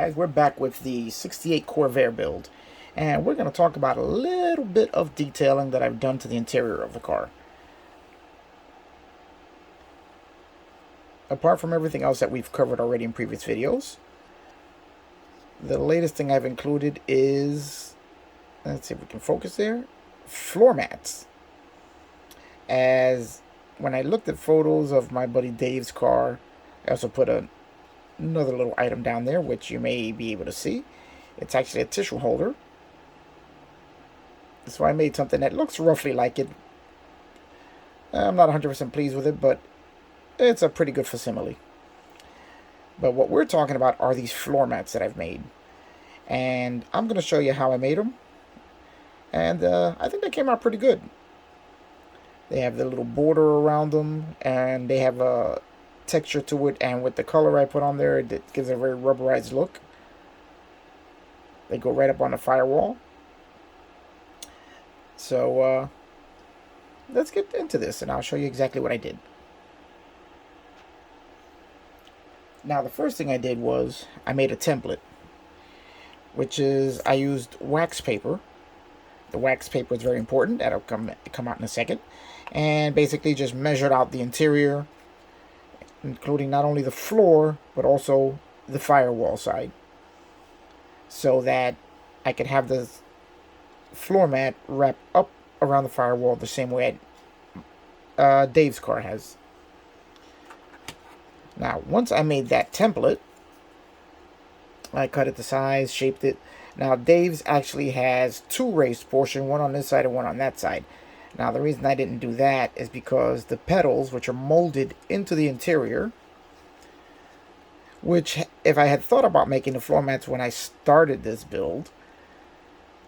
guys, we're back with the 68 Corvair build, and we're going to talk about a little bit of detailing that I've done to the interior of the car. Apart from everything else that we've covered already in previous videos, the latest thing I've included is, let's see if we can focus there, floor mats. As when I looked at photos of my buddy Dave's car, I also put another little item down there, which you may be able to see. It's actually a tissue holder. So I made something that looks roughly like it. I'm not 100% pleased with it, but it's a pretty good facsimile. But what we're talking about are these floor mats that I've made. And I'm going to show you how I made them. And I think they came out pretty good. They have the little border around them, and they have a texture to it, and with the color I put on there, it gives a very rubberized look. They go right up on the firewall. So let's get into this, and I'll show you exactly what I did. Now, the first thing I did was I made a template, which is I used wax paper. The wax paper is very important. That'll come out in a second. And basically just measured out the interior, including not only the floor, but also the firewall side, so that I could have the floor mat wrap up around the firewall the same way Dave's car has. Now, once I made that template, I cut it to size, shaped it. Now, Dave's actually has two raised portions, one on this side and one on that side. Now, the reason I didn't do that is because the pedals, which are molded into the interior, which, if I had thought about making the floor mats when I started this build,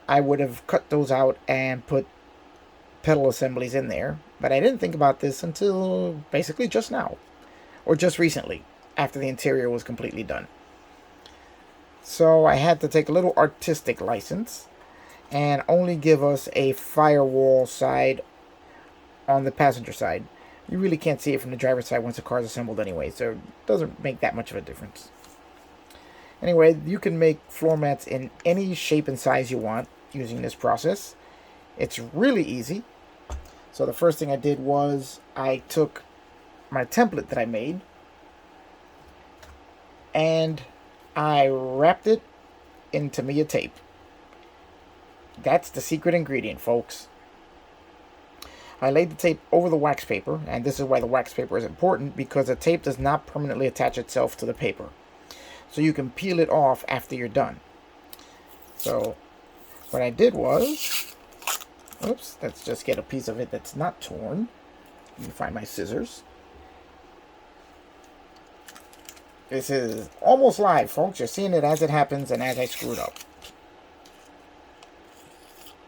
I would have cut those out and put pedal assemblies in there. But I didn't think about this until basically just now, or just recently, after the interior was completely done. So I had to take a little artistic license and only give us a firewall side on the passenger side. You really can't see it from the driver's side once the car is assembled anyway, so it doesn't make that much of a difference. Anyway, you can make floor mats in any shape and size you want using this process. It's really easy. So the first thing I did was I took my template that I made and I wrapped it in Tamiya tape. That's the secret ingredient, folks. I laid the tape over the wax paper, and this is why the wax paper is important, because the tape does not permanently attach itself to the paper. So you can peel it off after you're done. So what I did was, oops, let's just get a piece of it that's not torn. Let me find my scissors. This is almost live, folks. You're seeing it as it happens and as I screw it up.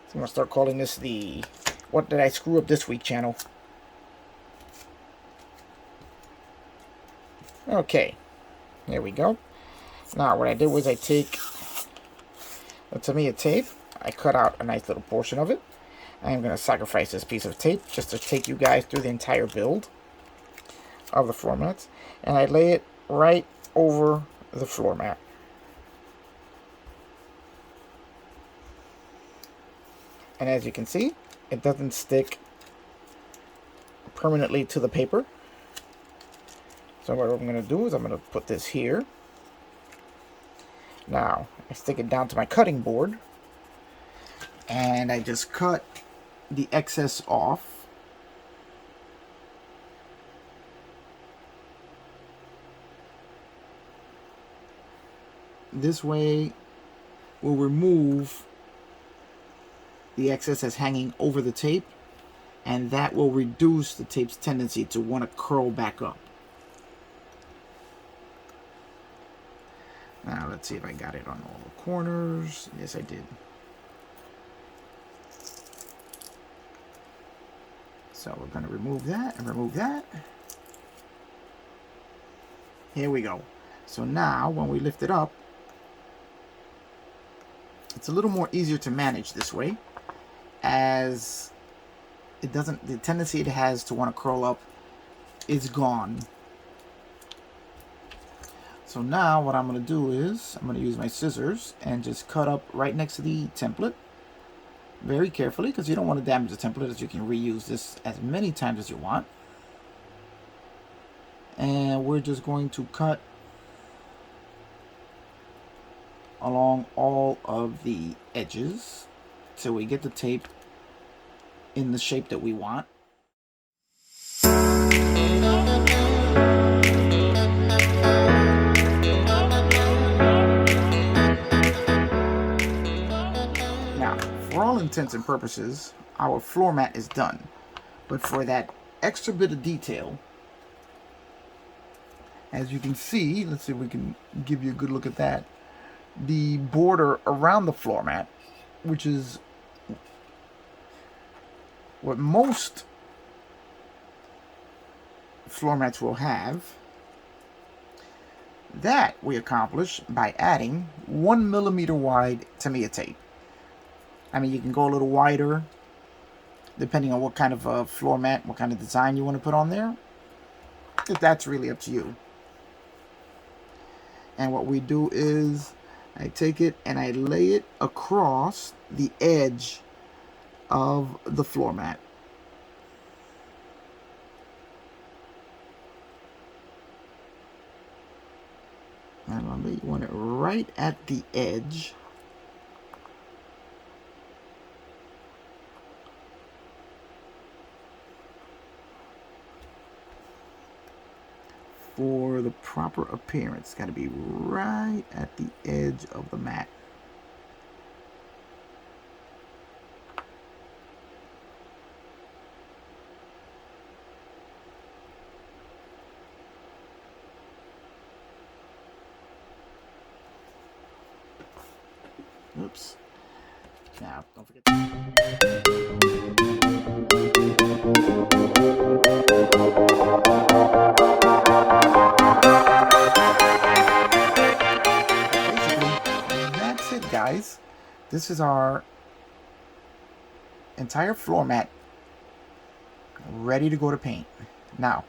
I'm going to start calling this the What Did I Screw Up This Week channel. Okay, there we go. Now what I did was I take the Tamiya tape. I cut out a nice little portion of it. I'm going to sacrifice this piece of tape just to take you guys through the entire build of the floor mats. And I lay it right over the floor mat. And as you can see, it doesn't stick permanently to the paper. So what I'm going to do is I'm going to put this here. Now, I stick it down to my cutting board. And I just cut the excess off. This way we'll remove the excess that's hanging over the tape, and that will reduce the tape's tendency to want to curl back up. Now let's see if I got it on all the corners. Yes, I did. So we're going to remove that and remove that. Here we go. So now when we lift it up, it's a little more easier to manage this way, as it doesn't, the tendency it has to want to curl up is gone. So So now what I'm going to do is I'm going to use my scissors and just cut up right next to the template very carefully, because you don't want to damage the template, as you can reuse this as many times as you want. And we're just going to cut along all of the edges till we get the tape in the shape that we want. Now, for all intents and purposes, our floor mat is done. But for that extra bit of detail, as you can see, let's see if we can give you a good look at that. The border around the floor mat, which is what most floor mats will have, that we accomplish by adding 1 millimeter wide Tamiya tape. I mean, you can go a little wider depending on what kind of floor mat, what kind of design you want to put on there. That's really up to you. And what we do is I take it and I lay it across the edge of the floor mat. And I'll lay one right at the edge. For the proper appearance, got to be right at the edge of the mat. Oops. Now, don't forget. Guys, this is our entire floor mat ready to go to paint. Now,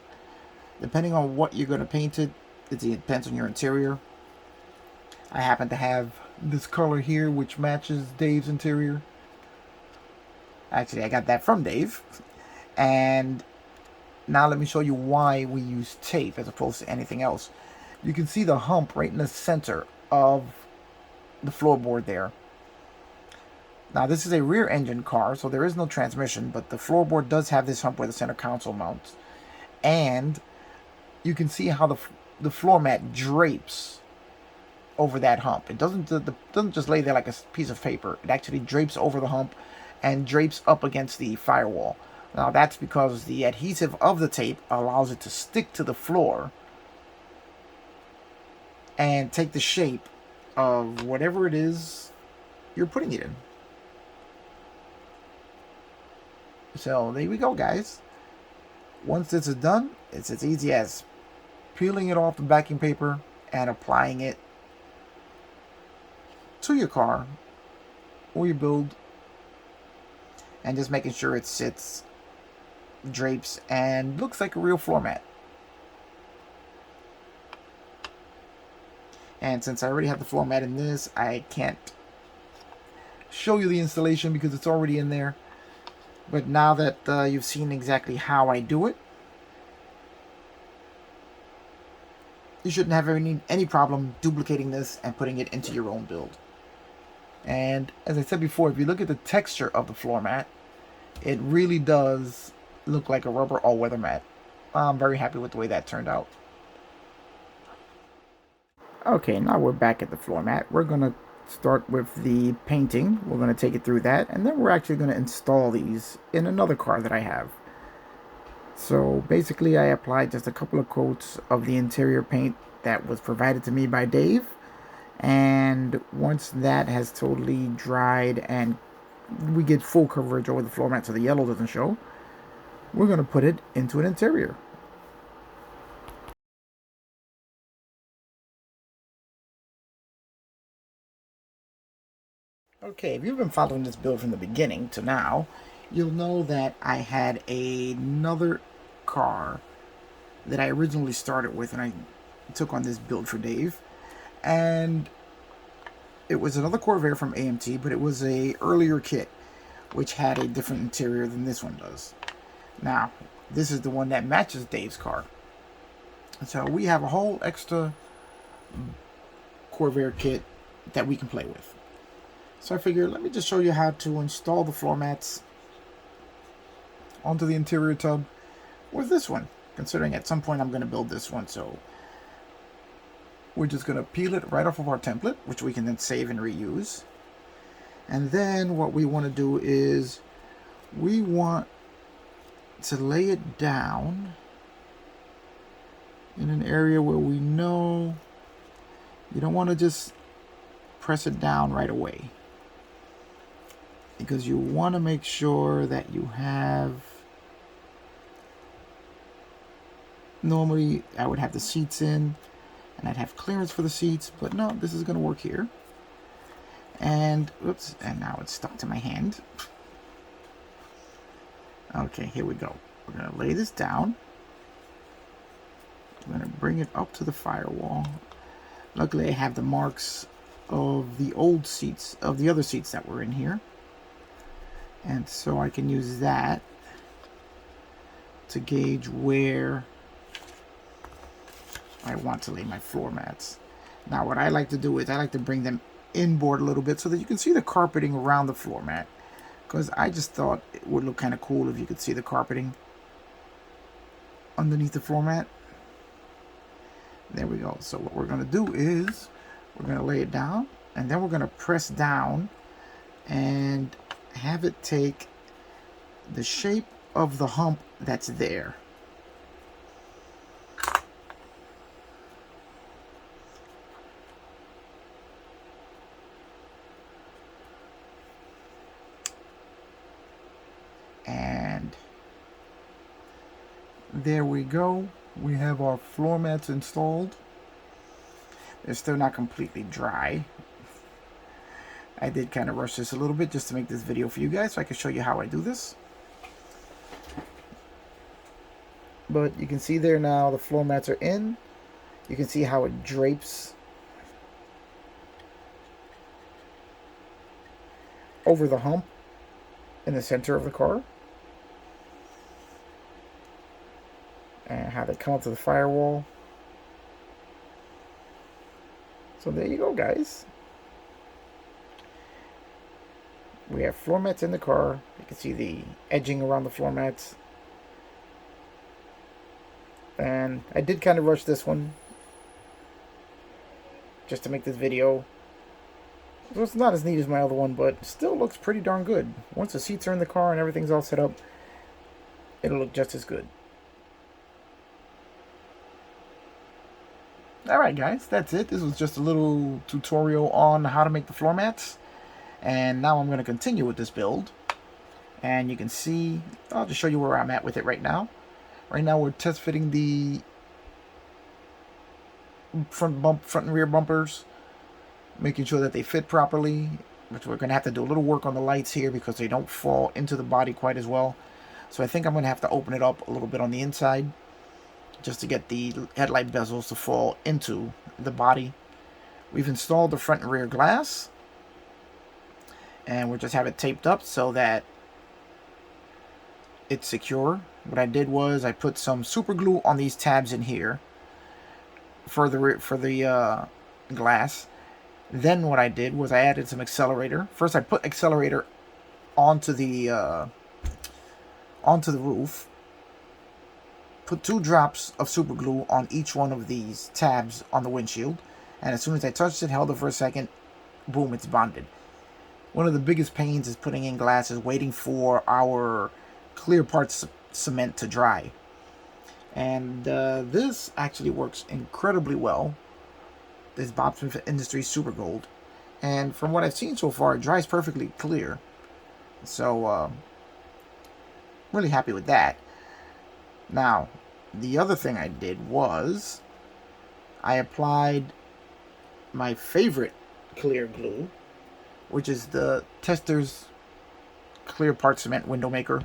depending on what you're going to paint it depends on your interior. I happen to have this color here, which matches Dave's interior. Actually, I got that from Dave. And now let me show you why we use tape as opposed to anything else. You can see the hump right in the center of the floorboard there. Now, this is a rear engine car, so there is no transmission, but the floorboard does have this hump where the center console mounts. And you can see how the floor mat drapes over that hump. It doesn't just lay there like a piece of paper. It actually drapes over the hump and drapes up against the firewall. Now, that's because the adhesive of the tape allows it to stick to the floor and take the shape of whatever it is you're putting it in. So there we go, guys. Once this is done, it's as easy as peeling it off the backing paper and applying it to your car or your build, and just making sure it sits, drapes, and looks like a real floor mat. And since I already have the floor mat in this, I can't show you the installation because it's already in there. But now that you've seen exactly how I do it, you shouldn't have any problem duplicating this and putting it into your own build. And as I said before, if you look at the texture of the floor mat, it really does look like a rubber all-weather mat. I'm very happy with the way that turned out. Okay, now we're back at the floor mat. We're going to start with the painting. We're going to take it through that, and then we're actually going to install these in another car that I have. So basically I applied just a couple of coats of the interior paint that was provided to me by Dave, and once that has totally dried and we get full coverage over the floor mat so the yellow doesn't show, we're going to put it into an interior. Okay, if you've been following this build from the beginning to now, you'll know that I had another car that I originally started with, and I took on this build for Dave. And it was another Corvair from AMT, but it was a earlier kit, which had a different interior than this one does. Now, this is the one that matches Dave's car. So we have a whole extra Corvair kit that we can play with. So I figured, let me just show you how to install the floor mats onto the interior tub with this one, considering at some point I'm going to build this one. So we're just going to peel it right off of our template, which we can then save and reuse. And then what we want to do is we want to lay it down in an area where we know you don't want to just press it down right away, because you want to make sure that you have, normally I would have the seats in and I'd have clearance for the seats, but no, this is going to work here. And oops, and now it's stuck to my hand. Okay, here we go. We're going to lay this down. I'm going to bring it up to the firewall. Luckily I have the marks of the old seats, of the other seats that were in here, and so I can use that to gauge where I want to lay my floor mats. Now what I like to do is I like to bring them inboard a little bit so that you can see the carpeting around the floor mat, because I just thought it would look kind of cool if you could see the carpeting underneath the floor mat. There we go. So what we're going to do is we're going to lay it down, and then we're going to press down and have it take the shape of the hump that's there. And there we go. We have our floor mats installed. They're still not completely dry. I did kind of rush this a little bit just to make this video for you guys so I can show you how I do this. But you can see there now the floor mats are in. You can see how it drapes over the hump in the center of the car. And how they come up to the firewall. So there you go, guys. We have floor mats in the car. You can see the edging around the floor mats. And I did kind of rush this one just to make this video. So it's not as neat as my other one, but still looks pretty darn good. Once the seats are in the car and everything's all set up, it'll look just as good. Alright guys, that's it. This was just a little tutorial on how to make the floor mats. And now I'm going to continue with this build. And you can see, I'll just show you where I'm at with it right now. Right now we're test fitting the front and rear bumpers, making sure that they fit properly, which we're going to have to do a little work on the lights here because they don't fall into the body quite as well. So I think I'm going to have to open it up a little bit on the inside, just to get the headlight bezels to fall into the body. We've installed the front and rear glass, and we'll just have it taped up so that it's secure. What I did was I put some super glue on these tabs in here for the glass. Then what I did was I added some accelerator. First I put accelerator onto the roof. Put 2 drops of super glue on each one of these tabs on the windshield, and as soon as I touched it, held it for a second, boom, it's bonded. One of the biggest pains is putting in glass is waiting for our clear parts cement to dry. And this actually works incredibly well. This Bob Smith Industries Super Gold. And from what I've seen so far, it dries perfectly clear. So, really happy with that. Now, the other thing I did was I applied my favorite clear glue, which is the Tester's Clear Part Cement Window Maker,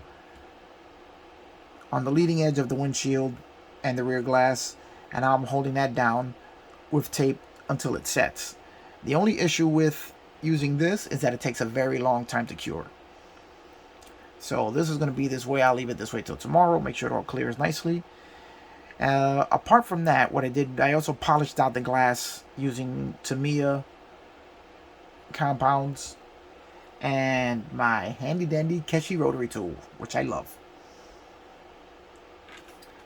on the leading edge of the windshield and the rear glass, and I'm holding that down with tape until it sets. The only issue with using this is that it takes a very long time to cure. So this is going to be this way. I'll leave it this way till tomorrow. Make sure it all clears nicely. Apart from that, what I did, I also polished out the glass using Tamiya compounds and my handy dandy Keshi rotary tool, which I love.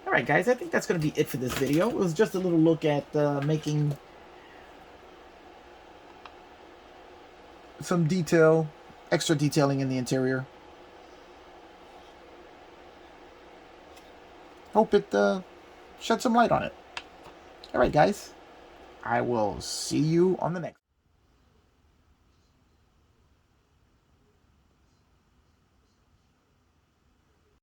Alright guys, I think that's going to be it for this video. It was just a little look at making some extra detailing in the interior. Hope it shed some light on it. Alright guys, I will see you on the next.